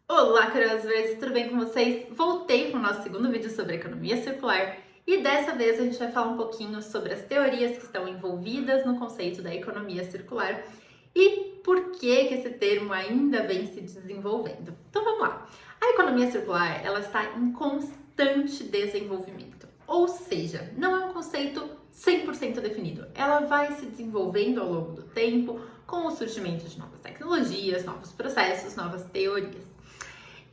Olá, curiosos verdes, tudo bem com vocês? Voltei com o nosso segundo vídeo sobre economia circular e dessa vez a gente vai falar um pouquinho sobre as teorias que estão envolvidas no conceito da economia circular e por que esse termo ainda vem se desenvolvendo. Então vamos lá. A economia circular, ela está em constante desenvolvimento, ou seja, não é um conceito 100% definido. Ela vai se desenvolvendo ao longo do tempo com o surgimento de novas tecnologias, novos processos, novas teorias.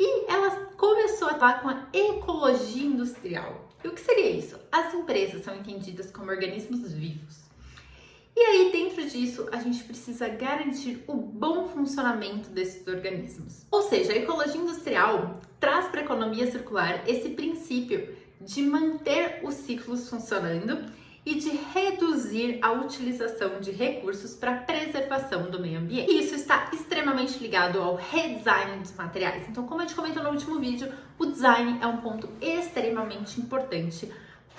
E ela começou a atuar com a ecologia industrial. E o que seria isso? As empresas são entendidas como organismos vivos. E aí, dentro disso, a gente precisa garantir o bom funcionamento desses organismos. Ou seja, a ecologia industrial traz para a economia circular esse princípio de manter os ciclos funcionando e de reduzir a utilização de recursos para a preservação do meio ambiente. E isso está extremamente ligado ao redesign dos materiais. Então, como a gente comentou no último vídeo, o design é um ponto extremamente importante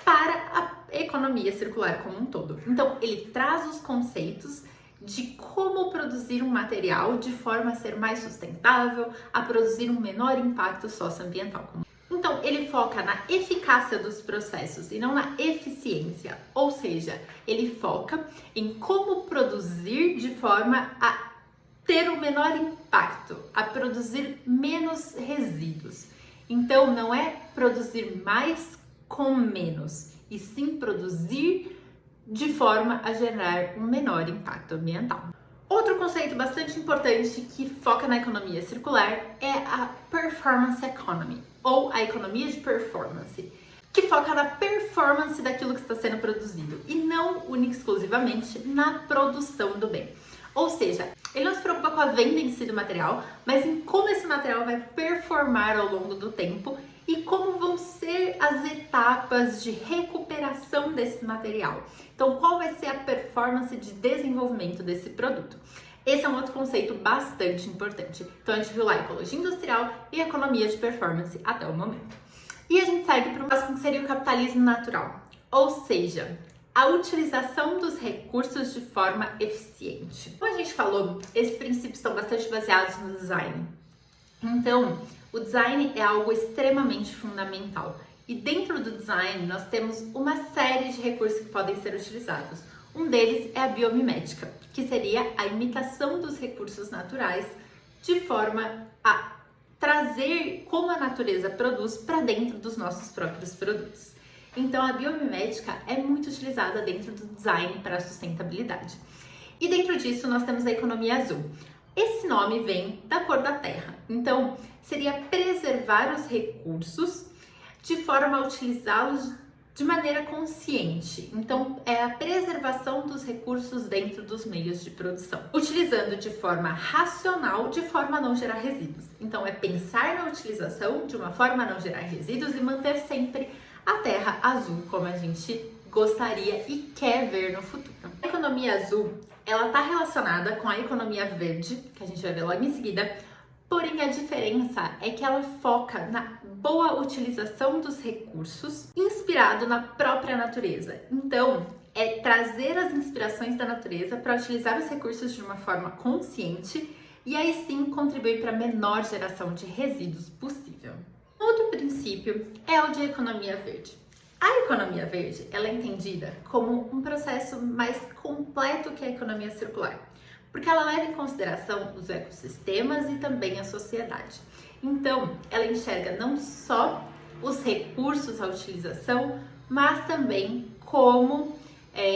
para a economia circular como um todo. Então, ele traz os conceitos de como produzir um material de forma a ser mais sustentável, a produzir um menor impacto socioambiental. Então, ele foca na eficácia dos processos e não na eficiência, ou seja, ele foca em como produzir de forma a ter o menor impacto, a produzir menos resíduos. Então, não é produzir mais com menos, e sim produzir de forma a gerar um menor impacto ambiental. Outro conceito bastante importante que foca na economia circular é a performance economy, ou a economia de performance, que foca na performance daquilo que está sendo produzido e não única e exclusivamente na produção do bem. Ou seja, ele não se preocupa com a venda em si do material, mas em como esse material vai performar ao longo do tempo e como vão ser as etapas de recuperação desse material. Então, qual vai ser a performance de desenvolvimento desse produto? Esse é um outro conceito bastante importante. Então, a gente viu lá ecologia industrial e economia de performance até o momento. E a gente segue para o próximo, que seria o capitalismo natural, ou seja, a utilização dos recursos de forma eficiente. Como a gente falou, esses princípios estão bastante baseados no design. Então, o design é algo extremamente fundamental. E dentro do design, nós temos uma série de recursos que podem ser utilizados. Um deles é a biomimética, que seria a imitação dos recursos naturais de forma a trazer como a natureza produz para dentro dos nossos próprios produtos. Então, a biomimética é muito utilizada dentro do design para a sustentabilidade. E dentro disso, nós temos a economia azul. Esse nome vem da cor da terra. Então, seria preservar os recursos de forma a utilizá-los de maneira consciente. Então, é a preservação dos recursos dentro dos meios de produção, utilizando de forma racional, de forma a não gerar resíduos. Então, é pensar na utilização de uma forma a não gerar resíduos e manter sempre a terra azul, como a gente gostaria e quer ver no futuro. A economia azul, ela está relacionada com a economia verde, que a gente vai ver logo em seguida, porém a diferença é que ela foca na boa utilização dos recursos, inspirado na própria natureza. Então, é trazer as inspirações da natureza para utilizar os recursos de uma forma consciente e aí sim contribuir para a menor geração de resíduos possível. Outro princípio é o de economia verde. A economia verde, ela é entendida como um processo mais completo que a economia circular, porque ela leva em consideração os ecossistemas e também a sociedade. Então, ela enxerga não só os recursos, a utilização, mas também como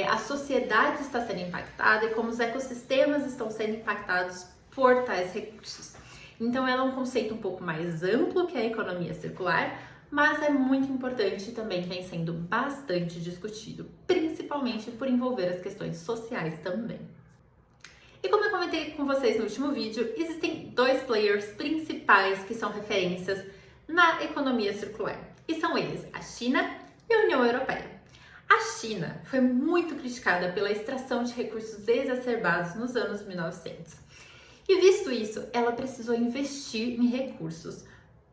a sociedade está sendo impactada e como os ecossistemas estão sendo impactados por tais recursos. Então, ela é um conceito um pouco mais amplo que a economia circular, mas é muito importante e também vem sendo bastante discutido, principalmente por envolver as questões sociais também. E como eu comentei com vocês no último vídeo, existem dois players principais que são referências na economia circular, e são eles a China e a União Europeia. A China foi muito criticada pela extração de recursos exacerbados nos anos 1900. E visto isso, ela precisou investir em recursos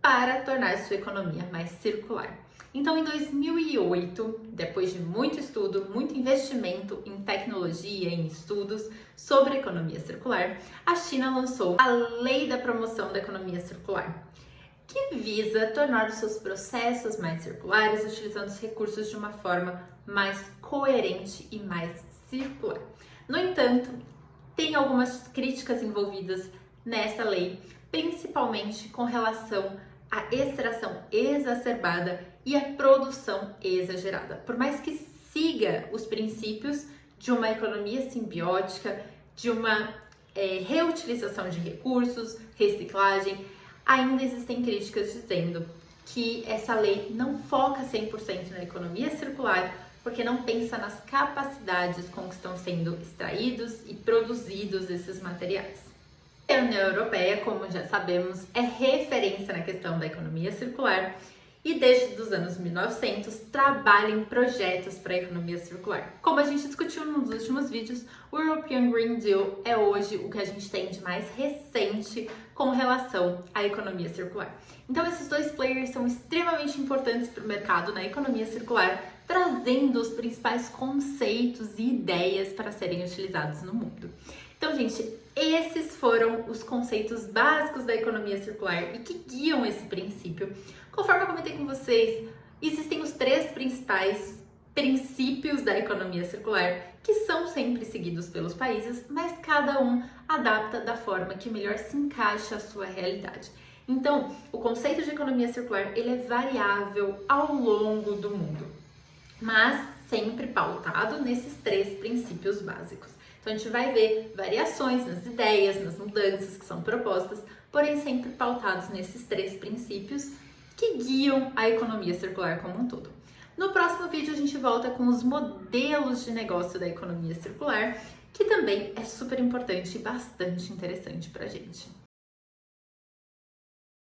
para tornar sua economia mais circular. Então, em 2008, depois de muito estudo, muito investimento em tecnologia, em estudos sobre economia circular, a China lançou a Lei da Promoção da Economia Circular, que visa tornar os seus processos mais circulares, utilizando os recursos de uma forma mais coerente e mais circular. No entanto, tem algumas críticas envolvidas nessa lei, principalmente com relação à extração exacerbada e à produção exagerada. Por mais que siga os princípios de uma economia simbiótica, de uma reutilização de recursos, reciclagem, ainda existem críticas dizendo que essa lei não foca 100% na economia circular, porque não pensa nas capacidades com que estão sendo extraídos e produzidos esses materiais. A União Europeia, como já sabemos, é referência na questão da economia circular e desde os anos 1900 trabalha em projetos para a economia circular. Como a gente discutiu nos últimos vídeos, o European Green Deal é hoje o que a gente tem de mais recente com relação à economia circular. Então esses dois players são extremamente importantes para o mercado na economia circular, trazendo os principais conceitos e ideias para serem utilizados no mundo. Então, gente, esses foram os conceitos básicos da economia circular e que guiam esse princípio. Conforme eu comentei com vocês, existem os 3 principais princípios da economia circular que são sempre seguidos pelos países, mas cada um adapta da forma que melhor se encaixa à sua realidade. Então, o conceito de economia circular ele é variável ao longo do mundo, mas sempre pautado nesses 3 princípios básicos. Então a gente vai ver variações nas ideias, nas mudanças que são propostas, porém sempre pautados nesses 3 princípios que guiam a economia circular como um todo. No próximo vídeo a gente volta com os modelos de negócio da economia circular, que também é super importante e bastante interessante pra gente.